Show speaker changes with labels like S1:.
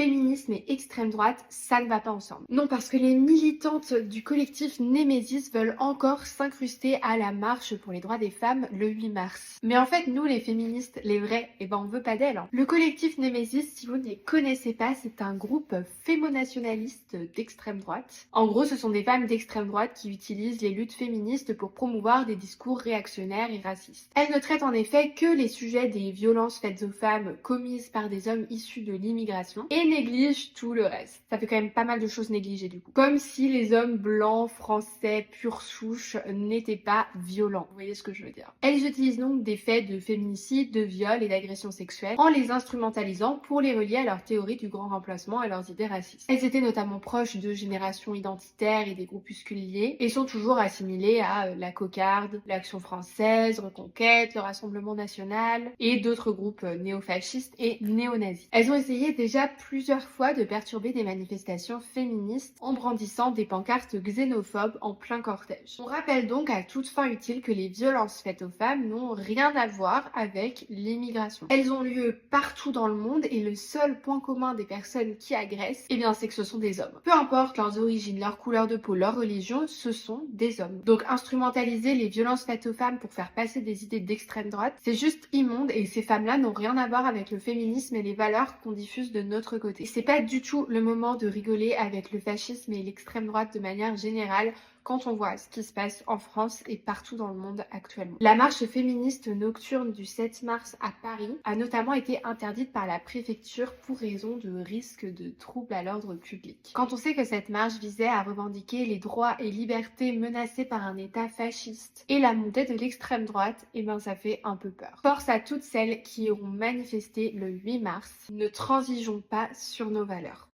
S1: féminisme et extrême droite, ça ne va pas ensemble. Non, parce que les militantes du collectif Némésis veulent encore s'incruster à la marche pour les droits des femmes le 8 mars. Mais en fait, nous les féministes, les vrais, on veut pas d'elles. Le collectif Némésis, si vous ne les connaissez pas, c'est un groupe fémonationaliste d'extrême droite. En gros, ce sont des femmes d'extrême droite qui utilisent les luttes féministes pour promouvoir des discours réactionnaires et racistes. Elles ne traitent en effet que les sujets des violences faites aux femmes commises par des hommes issus de l'immigration et négligent tout le reste. Ça fait quand même pas mal de choses négligées du coup. Comme si les hommes blancs, français, pure souche n'étaient pas violents. Vous voyez ce que je veux dire? Elles utilisent donc des faits de féminicide, de viol et d'agression sexuelle en les instrumentalisant pour les relier à leur théorie du grand remplacement et leurs idées racistes. Elles étaient notamment proches de générations identitaires et des groupuscules liés et sont toujours assimilées à la Cocarde, l'Action française, Reconquête, le Rassemblement national et d'autres groupes néofascistes et néo-nazis. Elles ont essayé déjà plusieurs fois de perturber des manifestations féministes en brandissant des pancartes xénophobes en plein cortège. On rappelle donc à toute fin utile que les violences faites aux femmes n'ont rien à voir avec l'immigration. Elles ont lieu partout dans le monde et le seul point commun des personnes qui agressent, c'est que ce sont des hommes. Peu importe leurs origines, leur couleur de peau, leur religion, ce sont des hommes. Donc instrumentaliser les violences faites aux femmes pour faire passer des idées d'extrême droite, c'est juste immonde et ces femmes-là n'ont rien à voir avec le féminisme et les valeurs qu'on diffuse de notre côté. C'est pas du tout le moment de rigoler avec le fascisme et l'extrême droite de manière générale quand on voit ce qui se passe en France et partout dans le monde actuellement. La marche féministe nocturne du 7 mars à Paris a notamment été interdite par la préfecture pour raison de risque de troubles à l'ordre public. Quand on sait que cette marche visait à revendiquer les droits et libertés menacés par un État fasciste et la montée de l'extrême droite, ça fait un peu peur. Force à toutes celles qui iront manifester le 8 mars, ne transigeons pas sur nos valeurs.